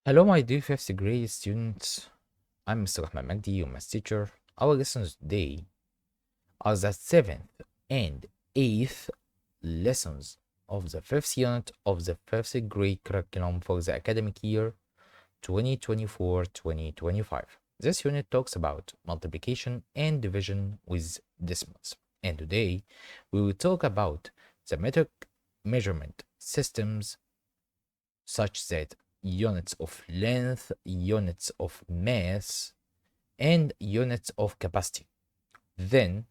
Hello, my dear fifth grade students. I'm Mr. Ahmed Magdy, your math teacher. Our lessons today are the seventh and eighth lessons of the fifth unit of the fifth grade curriculum for the academic year 2024-2025. This unit talks about multiplication and division with decimals. And today we will talk about the metric measurement systems such that units of length, units of mass, and units of capacity. Then,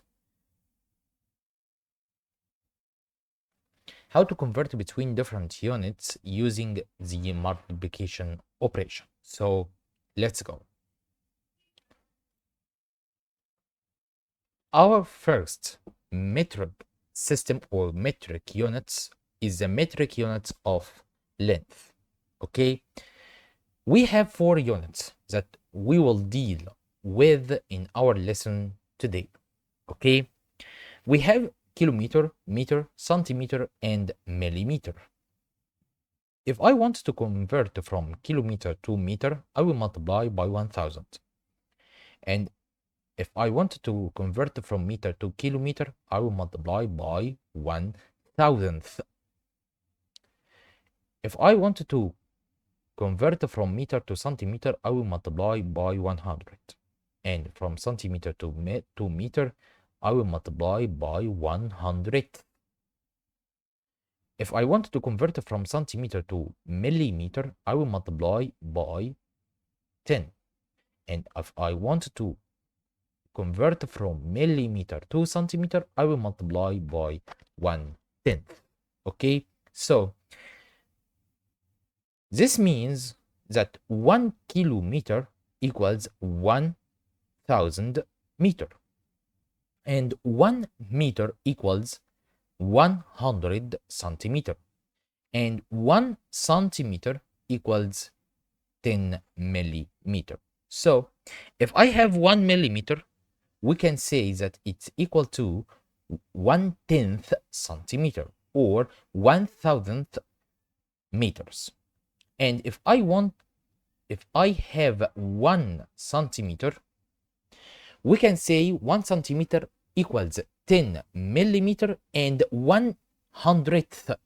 how to convert between different units using the multiplication operation. So, let's go. Our first metric system or metric units is the metric units of length. Okay, we have 4 units that we will deal with in our lesson today. Okay, we have kilometer, meter, centimeter, and millimeter. If I want to convert from kilometer to meter, I will multiply by 1000. And if I want to convert from meter to kilometer, I will multiply by 1000th. If I want to convert from meter to centimeter, I will multiply by 100. And from centimeter to meter, I will multiply by 100. If I want to convert from centimeter to millimeter, I will multiply by 10. And if I want to convert from millimeter to centimeter, I will multiply by 1/10. Okay, so this means that 1 kilometer equals 1000 meter, and 1 meter equals 100 centimeter, and 1 centimeter equals 10 millimeter. So if I have 1 millimeter, we can say that it's equal to 1/10 centimeter or 1000th meters. And if I have 1 centimeter, we can say 1 centimeter equals 10 millimeter and 1/100th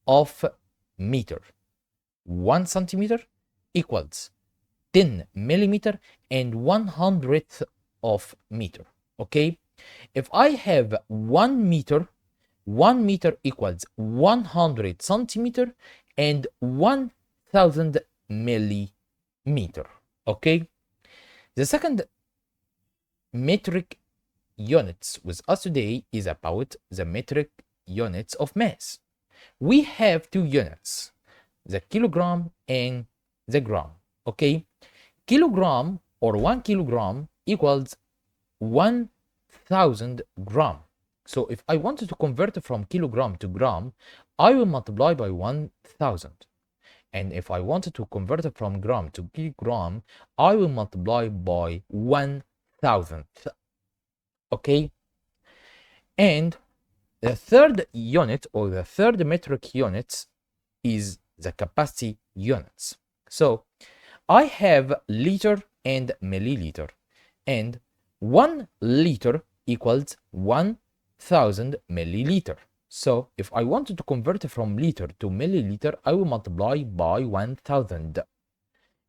of meter. 1 centimeter equals 10 millimeter and 1/100th of meter. Okay, if I have 1 meter, 1 meter equals 100 centimeter and 1000 millimeter. Okay, the second metric units with us today is about the metric units of mass. We have 2 units, the kilogram and the gram. Okay, kilogram or 1 kilogram equals 1000 gram. So if I wanted to convert from kilogram to gram, I will multiply by 1000. And if I wanted to convert it from gram to kilogram, I will multiply by 1000th. Okay, and the third unit or the third metric unit is the capacity units. So I have liter and milliliter, and 1 liter equals 1000 milliliter. So if I wanted to convert from liter to milliliter, I will multiply by 1000.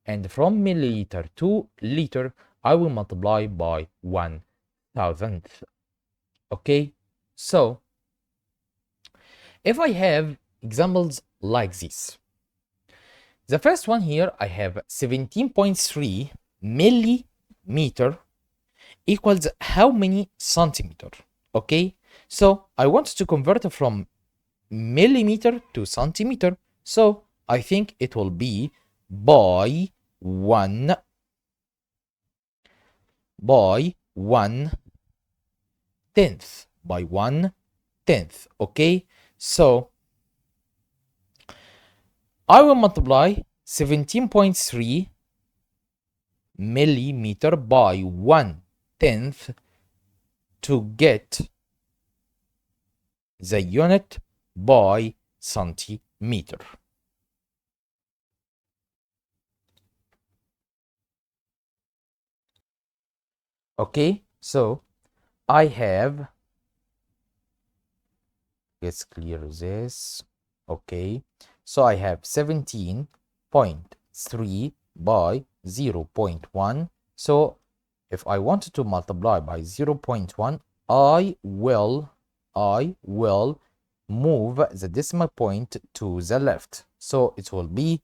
And from milliliter to liter, I will multiply by 1000th. Okay, so if I have examples like this, the first one here, I have 17.3 millimeter equals how many centimeter? Okay, so I want to convert from millimeter to centimeter, so I think it will be by 1 tenth, by 1/10. Okay, so I will multiply 17.3 millimeter by 1/10 to get the unit by centimeter. Okay, so I have, let's clear this. Okay, so I have 17.3 by 0.1. So if I wanted to multiply by 0.1, I will move the decimal point to the left. So it will be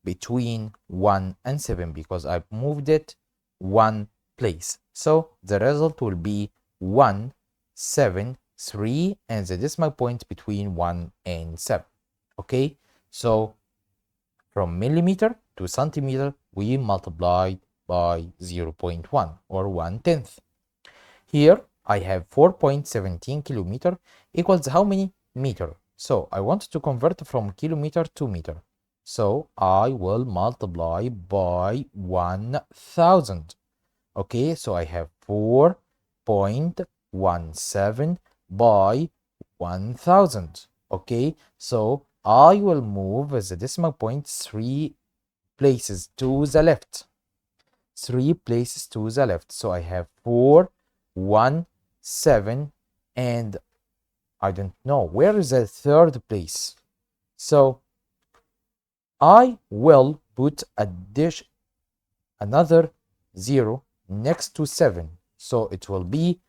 between 1 and 7 because I've moved it one place. So the result will be 1, 7, 3, and the decimal point between 1 and 7. Okay, so from millimeter to centimeter, we multiplied by 0.1 or 1/10. Here I have 4.17 kilometer equals how many meter? So I want to convert from kilometer to meter. So I will multiply by 1000. Okay, so I have 4.17 by 1000. Okay, so I will move the decimal point 3 places to the left. 3 places to the left. So I have 4, 1, 7, and I don't know where is the third place. So I will put another 0 next to 7. So it will be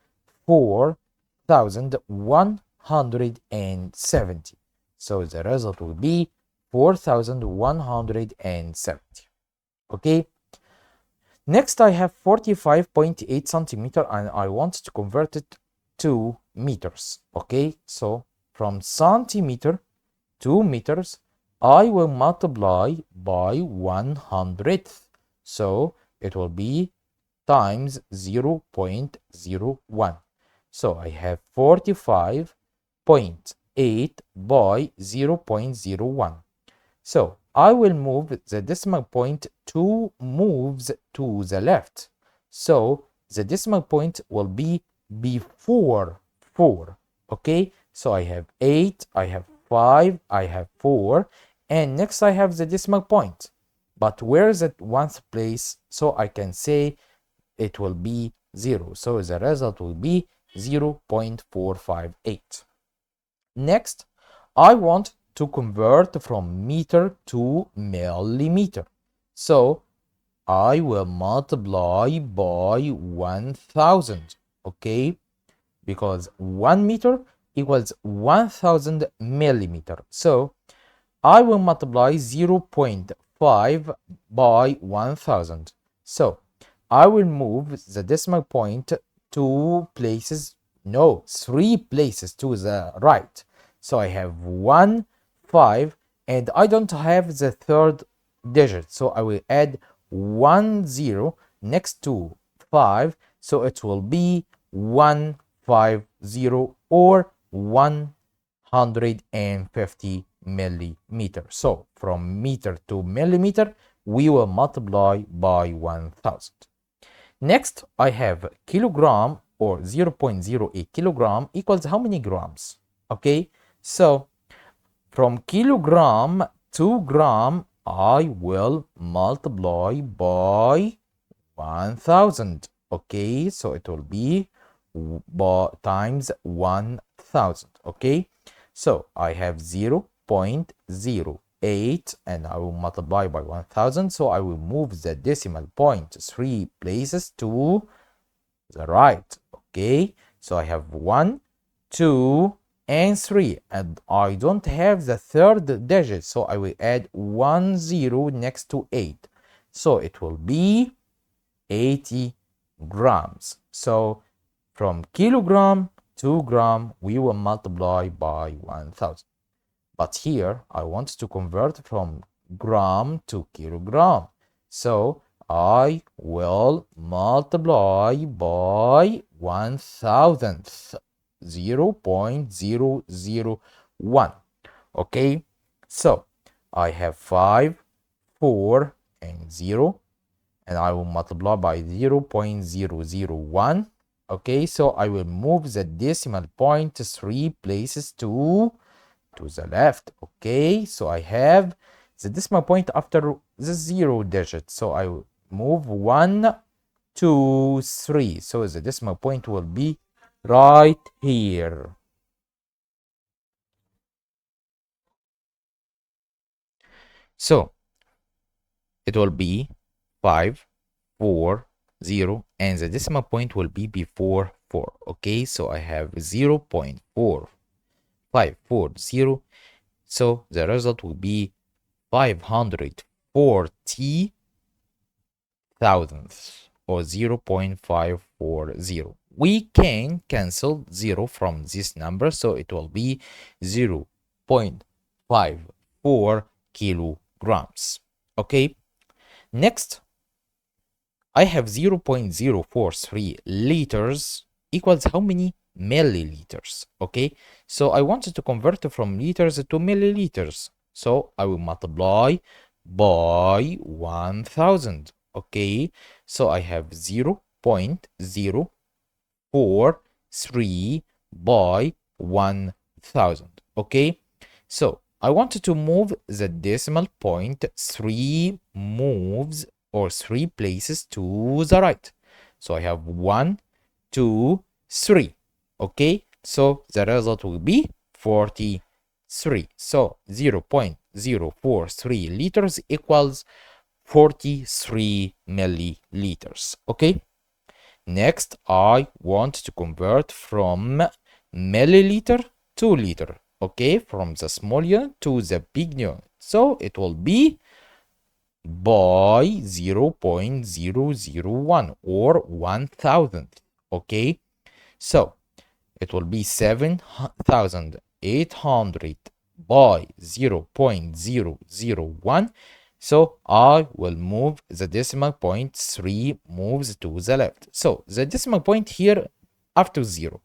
4170. So the result will be 4170. Okay. Next, I have 45.8 centimeter and I want to convert it to meters. Okay, so from centimeter to meters, I will multiply by 100th. So it will be times 0.01. So I have 45.8 by 0.01. So I will move the decimal point 2 moves to the left. So the decimal point will be before 4. Okay, so I have 8, I have 5, I have 4, and next I have the decimal point. But where is it 1th place? So I can say it will be 0. So the result will be 0.458. Next, I want to convert from meter to millimeter. So I will multiply by 1000, okay? Because 1 meter equals 1000 millimeter. So I will multiply 0.5 by 1000. So I will move the decimal point 2 places, no, 3 places to the right. So I have 1, 5, and I don't have the third digit. So I will add 1 0 next to 5. So it will be 150 or 150 millimeter. So from meter to millimeter, we will multiply by 1000. Next, I have kilogram or 0.08 kilogram equals how many grams? Okay, so from kilogram to gram, I will multiply by 1000. Okay, so it will be times 1000. Okay, so I have 0.08 and I will multiply by 1000. So I will move the decimal point 3 places to the right. Okay, so I have 1, 2, and 3, and I don't have the third digit, so I will add 1 0 next to 8. So it will be 80 grams. So from kilogram to gram, we will multiply by 1000. But here, I want to convert from gram to kilogram. So I will multiply by 1000th, 0.001. Okay, so I have 5, 4, and 0, and I will multiply by 0.001. Okay, so I will move the decimal point 3 places to the left. Okay, so I have the decimal point after the 0 digit. So I will move 1 2, 3. So the decimal point will be right here. So it will be 5, 4, 0, and the decimal point will be before 4. Okay, so I have 0 0.4540. So the result will be 540 thousandths or 0.540. We can cancel 0 from this number, so it will be 0.54 kilograms. Okay, next I have 0.043 liters equals how many milliliters? Okay, so I wanted to convert it from liters to milliliters, so I will multiply by 1000. Okay, so I have 0.043 by 1000. Okay, so I wanted to move the decimal point 3 moves or 3 places to the right. So I have 1, 2, 3. Okay, so the result will be 43. So 0.043 liters equals 43 milliliters. Okay, next I want to convert from milliliter to liter. Okay, from the small unit to the big unit. So it will be by 0.001 or 1000. Okay, so it will be 7,800 by 0.001. So I will move the decimal point 3 moves to the left. So the decimal point here after 0.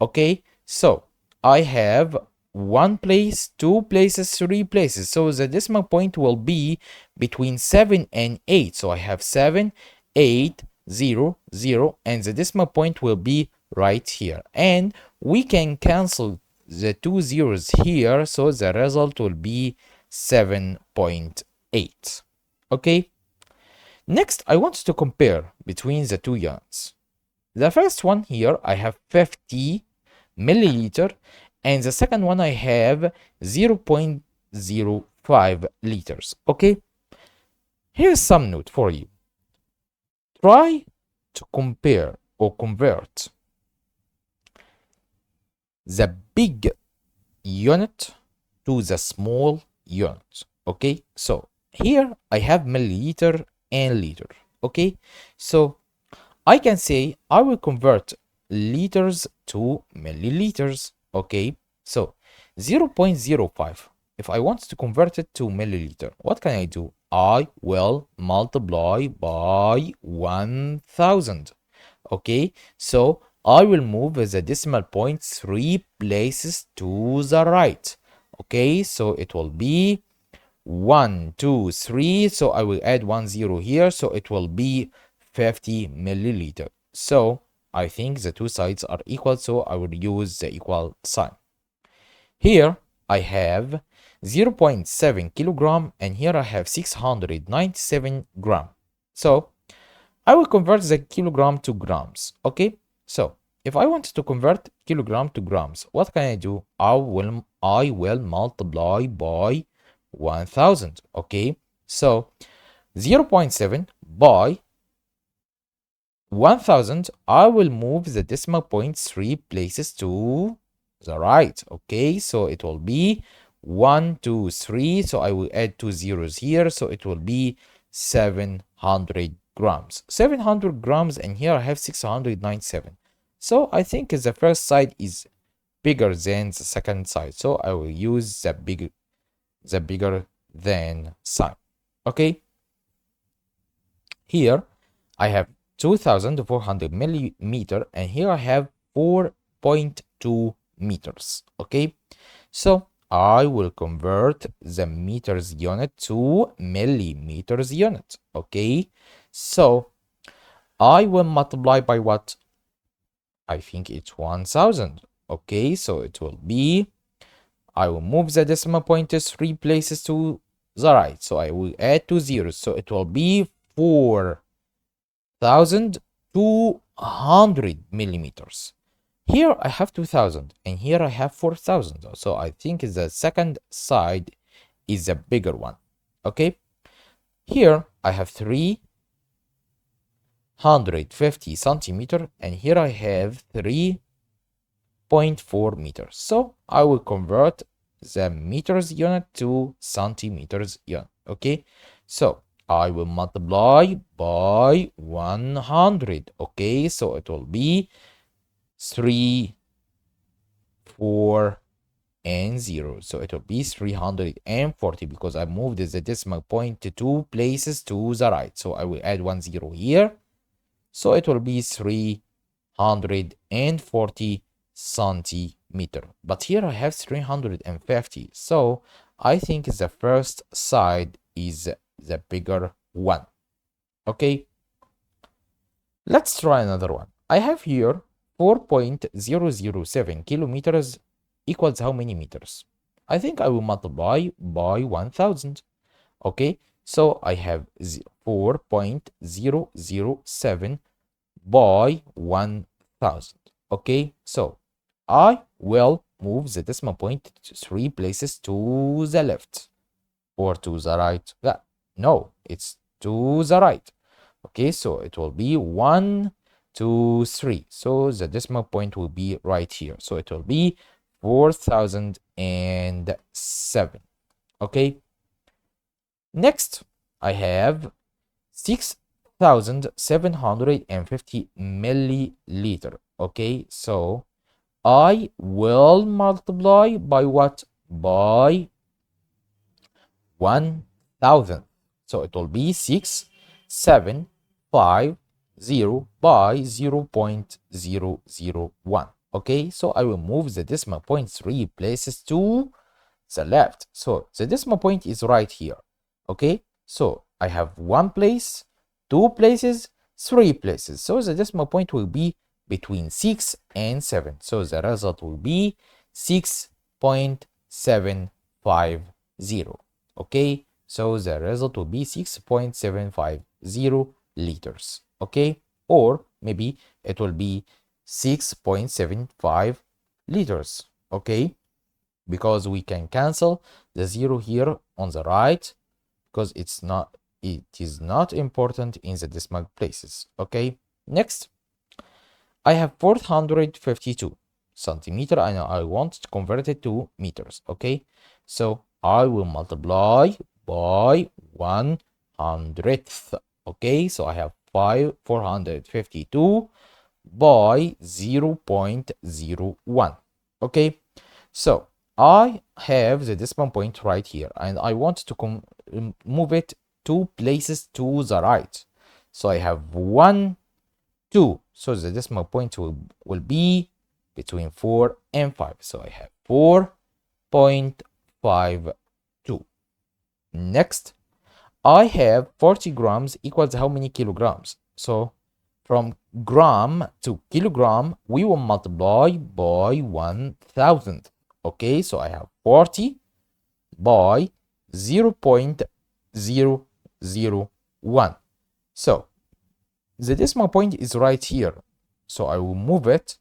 Okay, so I have 1 place, 2 places, 3 places. So the decimal point will be between 7 and 8. So I have 7, 8, 0, 0, and the decimal point will be right here. And we can cancel the 2 zeros here, so the result will be 7.8. Okay, next I want to compare between the two units. The first one here I have 50 milliliter, and the second one I have 0.05 liters. Okay, here's some note for you. Try to compare or convert the big unit to the small unit. Okay, so here I have milliliter and liter. Okay, so I can say I will convert liters to milliliters. Okay, so 0.05. If I want to convert it to milliliter, what can I do? I will multiply by 1000. Okay, so I will move the decimal point 3 places to the right. Okay, so it will be 1, 2, 3. So I will add 1 0 here, so it will be 50 milliliter. So I think the two sides are equal, so I will use the equal sign. Here I have 0.7 kilogram, and here I have 697 gram. So I will convert the kilogram to grams. Okay, so if I want to convert kilogram to grams, what can I do? I will multiply by 1000. Okay, so 0.7 by 1000, I will move the decimal point 3 places to the right. Okay, so it will be 1, 2, 3. So I will add 2 zeros here, so it will be 700 grams. 700 grams, and here I have 697. So I think the first side is bigger than the second side, so I will use the bigger than sign. Okay, here I have 2400 millimeter, and here I have 4.2 meters. Okay, so I will convert the meters unit to millimeters unit. Okay, so I will multiply by what? I think it's 1000. Okay, so it will be, I will move the decimal point 3 places to the right, so I will add 2 zeros, so it will be 4000 200 millimeters. Here I have 2000 and here I have 4000. So I think the second side is the bigger one. Okay. Here I have 350 centimeter and here I have 3.4 meters. So I will convert the meters unit to centimeters unit. Okay. So I will multiply by 100. Okay. So it will be 3, 4, and 0. So it will be 340 because I moved the decimal point to 2 places to the right. So I will add 1 0 here. So it will be 340 centimeter. But here I have 350. So I think the first side is the bigger one. Okay. Let's try another one. I have here 4.007 kilometers equals how many meters? I think I will multiply by 1000. Okay, so I have 4.007 by 1000. Okay, so I will move the decimal point 3 places to the left or to the right. No, it's to the right. Okay, so it will be 1, 2, 3. So the decimal point will be right here. So it will be 4007. Okay. Next, I have 6750 milliliter. Okay, so I will multiply by what? By 1000. So it will be 6750 by 0.001. Okay, so I will move the decimal point 3 places to the left. So the decimal point is right here. Okay, so I have 1 place, 2 places, 3 places. So the decimal point will be between 6 and 7. So the result will be 6.750. Okay, so the result will be 6.750 liters. Okay, or maybe it will be 6.75 liters. Okay, because we can cancel the 0 here on the right because it is not important in the decimal places. Okay, next I have 452 centimeter and I want to convert it to meters. Okay, so I will multiply by 100th. Okay, so I have 452 by 0.01. Okay, so I have the decimal point right here and I want to move it 2 places to the right. So I have 1, 2. So the decimal point will be between 4 and 5. So I have 4.52. Next, I have 40 grams equals how many kilograms? So from gram to kilogram, we will multiply by 1000. Okay, so I have 40 by 0.001. So the decimal point is right here. So I will move it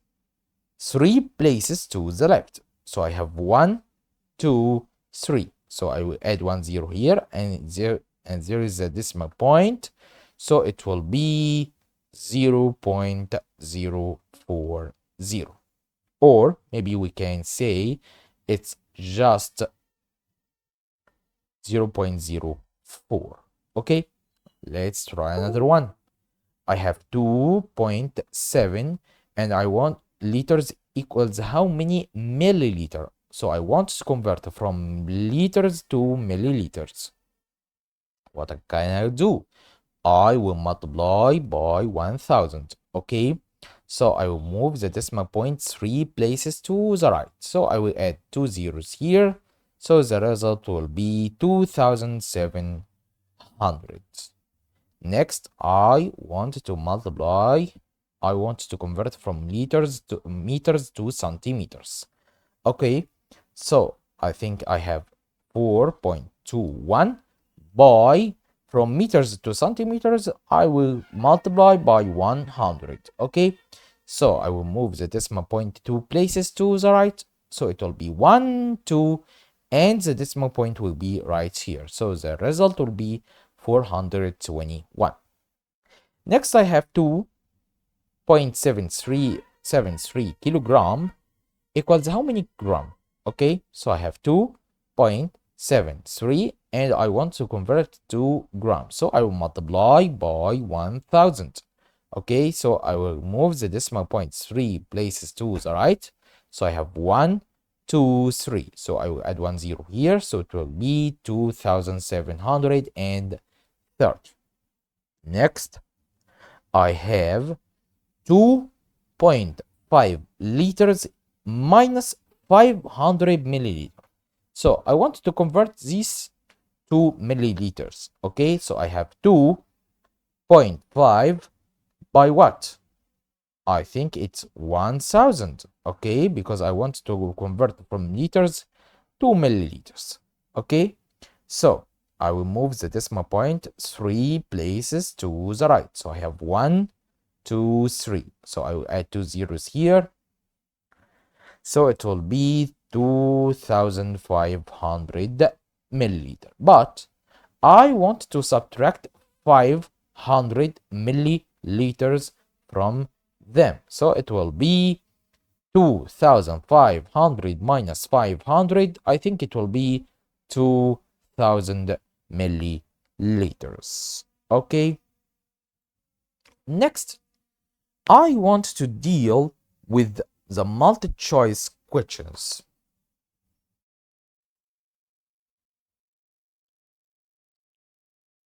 3 places to the left. So I have 1, 2, 3. So I will add 1 0 here and there is a decimal point. So it will be 0.040. Or maybe we can say it's just 0.04. Okay, let's try another one. I have 2.7 and I want liters equals how many milliliter. So I want to convert from liters to milliliters. What can I do? I will multiply by 1000. Okay, so I will move the decimal point 3 places to the right. So I will add 2 zeros here. So the result will be 2700. Next, I want to convert from liters to meters to centimeters. Okay, so I think I have 4.21 by from meters to centimeters, I will multiply by 100. Okay, so I will move the decimal point 2 places to the right. So it will be 1, 2, and the decimal point will be right here. So the result will be 421. Next, I have 2.7373 kilogram equals how many gram? Okay, so I have 2.73 and I want to convert to grams. So I will multiply by 1000. Okay, so I will move the decimal point 3 places to the right. So I have 1, 2, 3. So I will add 1 0 here. So it will be 2730. Next, I have 2.5 liters minus 500 milliliters. So I want to convert these to milliliters. Okay, so I have 2.5 by what? I think it's 1000. Okay, because I want to convert from liters to milliliters. Okay, so I will move the decimal point 3 places to the right. So I have 1, 2, 3. So I will add 2 zeros here. So it will be 2500 milliliter. But I want to subtract 500 milliliters from them. So it will be 2500 minus 500. I think it will be 2000 milliliters. Okay. Next, I want to deal with the multi-choice questions.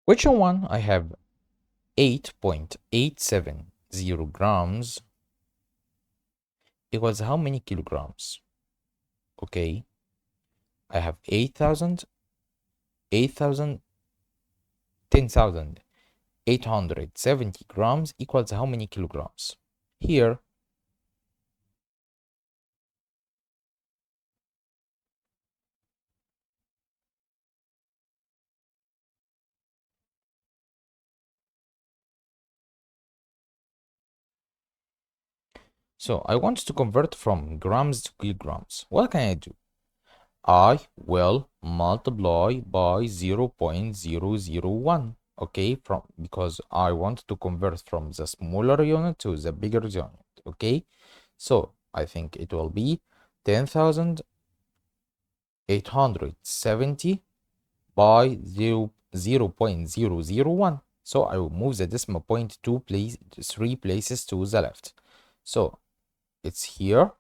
Question 1, I have 8.870 grams equals how many kilograms? Okay, I have 8,000, 8,000, 10,870 grams equals how many kilograms? Here, so I want to convert from grams to kilograms. What can I do? I will multiply by 0.001. Okay, because I want to convert from the smaller unit to the bigger unit. Okay, so I think it will be 10,870 by 0.001. So I will move the decimal point 3 places to the left. So it's here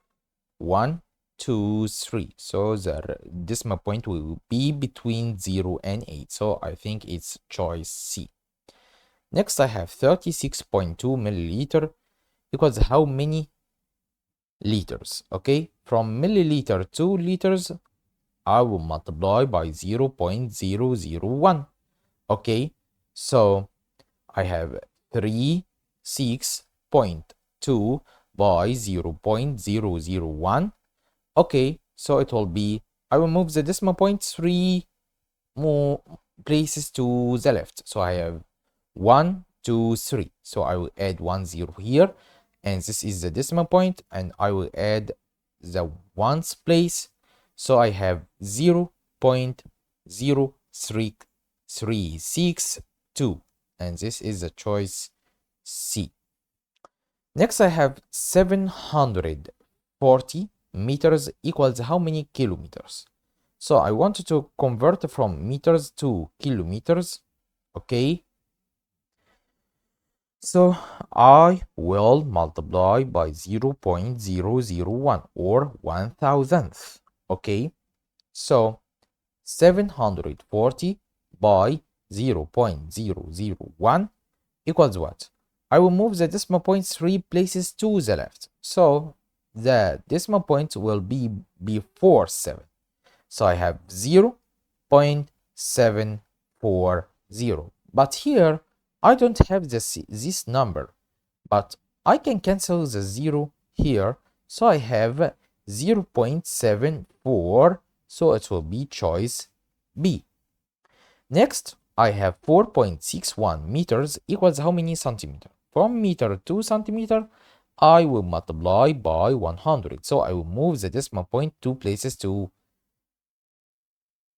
1, 2, 3. So the decimal point will be between 0 and 8. So I think it's choice C. Next, I have 36.2 milliliter equals how many liters? Okay, from milliliter to liters, I will multiply by 0.001. Okay, so I have 36.2 by 0.001. Okay, so it will be, I will move the decimal point 3 more places to the left. So I have 1, 2, 3. So I will add 1 0 here, and this is the decimal point, and I will add the ones place. So I have 0.0362, and this is the choice C. Next, I have 740 meters equals how many kilometers? So I wanted to convert from meters to kilometers. Okay, so I will multiply by 0.001 or 1000th. Okay, so 740 by 0.001 equals what? I will move the decimal point 3 places to the left. So the decimal point will be before 7. So I have 0.740. But here, I don't have this number. But I can cancel the 0 here. So I have 0.74. So it will be choice B. Next, I have 4.61 meters equals how many centimeter? From meter to centimeter, I will multiply by 100. So I will move the decimal point 2 places to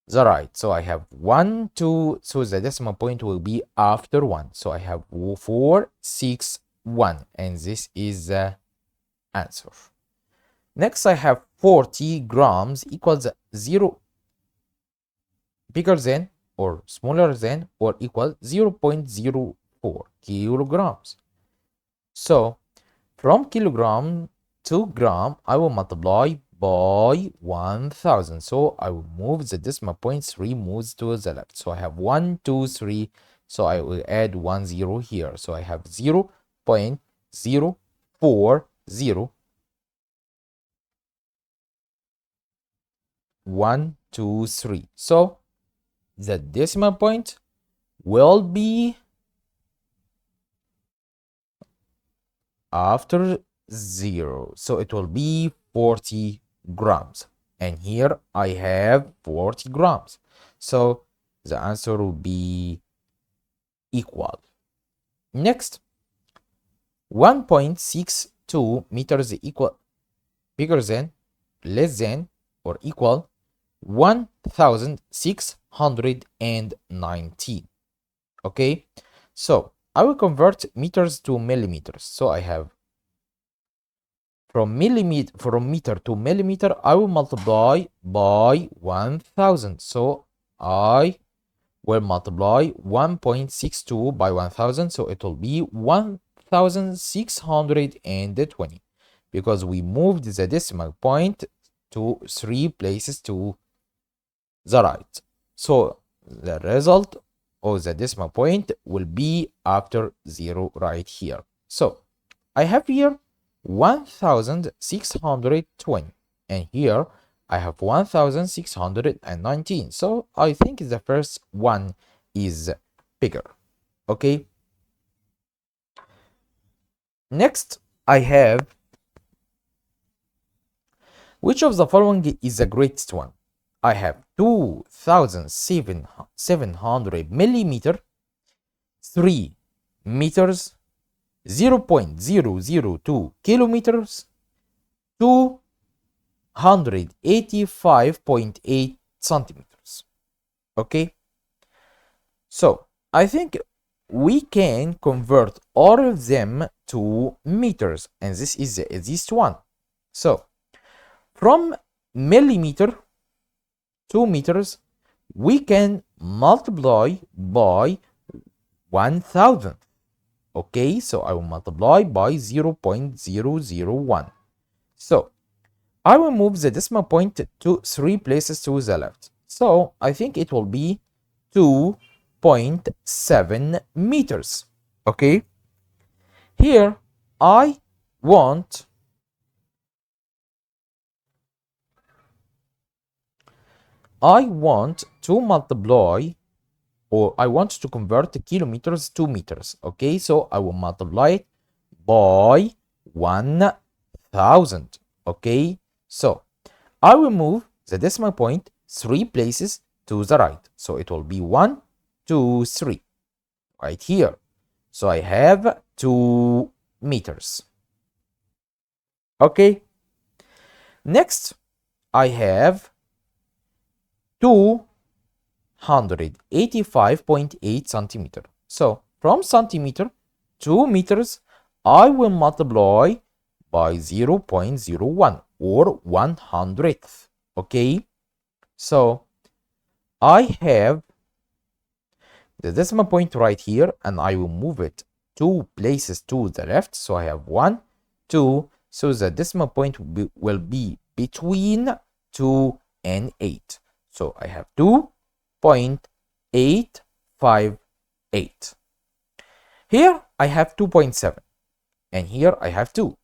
the right. So I have 1, 2. So the decimal point will be after 1. So I have 4, 6, 1. And this is the answer. Next, I have 40 grams equals 0 bigger than or smaller than or equal 0.04 kilograms. So from kilogram to gram, I will multiply by 1000. So I will move the decimal point 3 moves to the left. So I have 1, 2, 3. So I will add 1 0 here. So I have 0.040 1, 2, 3. So the decimal point will be after 0. So it will be 40 grams. And here I have 40 grams. So the answer will be equal. Next, 1.62 meters equal bigger than, less than, or equal 1619. Okay, so I will convert meters to millimeters. So I have from meter to millimeter, I will multiply by 1000. So I will multiply 1.62 by 1000. So it will be 1620 because we moved the decimal point to 3 places to the right. So the result of the decimal point will be after 0 right here. So I have here 1620 and here I have 1619. So I think the first one is bigger. Okay. Next, I have which of the following is the greatest one? I have 2700 millimeter, 3 meters, 0.002 kilometers, 285.8 centimeters. Okay, so I think we can convert all of them to meters, and this is the easiest one. So from millimeter to meters, we can multiply by 1000. Okay, so I will multiply by 0.001. So I will move the decimal point to 3 places to the left. So I think it will be 2.7 meters. Okay, here I want to multiply, or I want to convert kilometers to meters. Okay, so I will multiply it by 1000. Okay, so I will move the decimal point 3 places to the right. So it will be 1, 2, 3 right here. So I have 2 meters. Okay, next I have 285.8 centimeter. So from centimeter to meters, I will multiply by 0.01 or 100th. Okay, so I have the decimal point right here, and I will move it 2 places to the left. So I have 1, 2. So the decimal point will be between 2 and 8. So I have 2.858. Here I have 2.7. And here I have 2.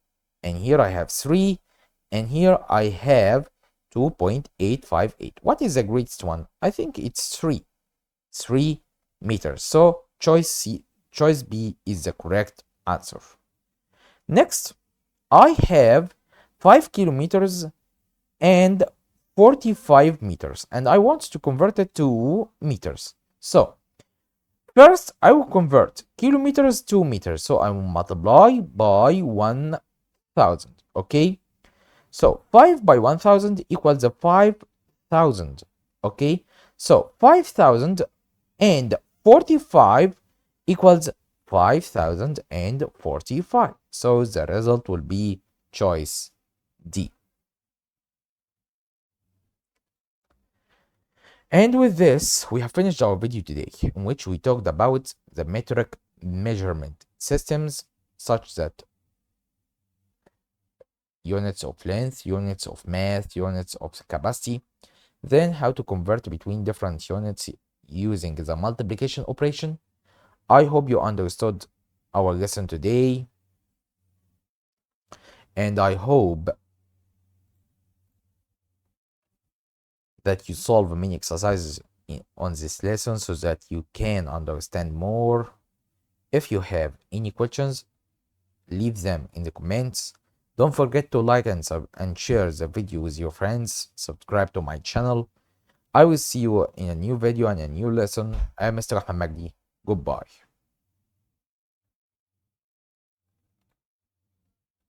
And here I have 3. And here I have 2.858. What is the greatest one? I think it's 3. 3 meters. So choice B is the correct answer. Next, I have 5 kilometers and 45 meters, and I want to convert it to meters. So First, I will convert kilometers to meters. So I will multiply by 1000. Okay. So 5 by 1000 equals 5000. Okay. So 5045 equals 5045. So the result will be choice D. And with this, we have finished our video today, in which we talked about the metric measurement systems, such that units of length, units of mass, units of capacity, then how to convert between different units using the multiplication operation. I hope you understood our lesson today, and I hope that you solve many exercises on this lesson so that you can understand more. If you have any questions, leave them in the comments. Don't forget to like and share the video with your friends. Subscribe to my channel. I will see you in a new video and a new lesson. I am Mr. Ahmed Magdy. Goodbye.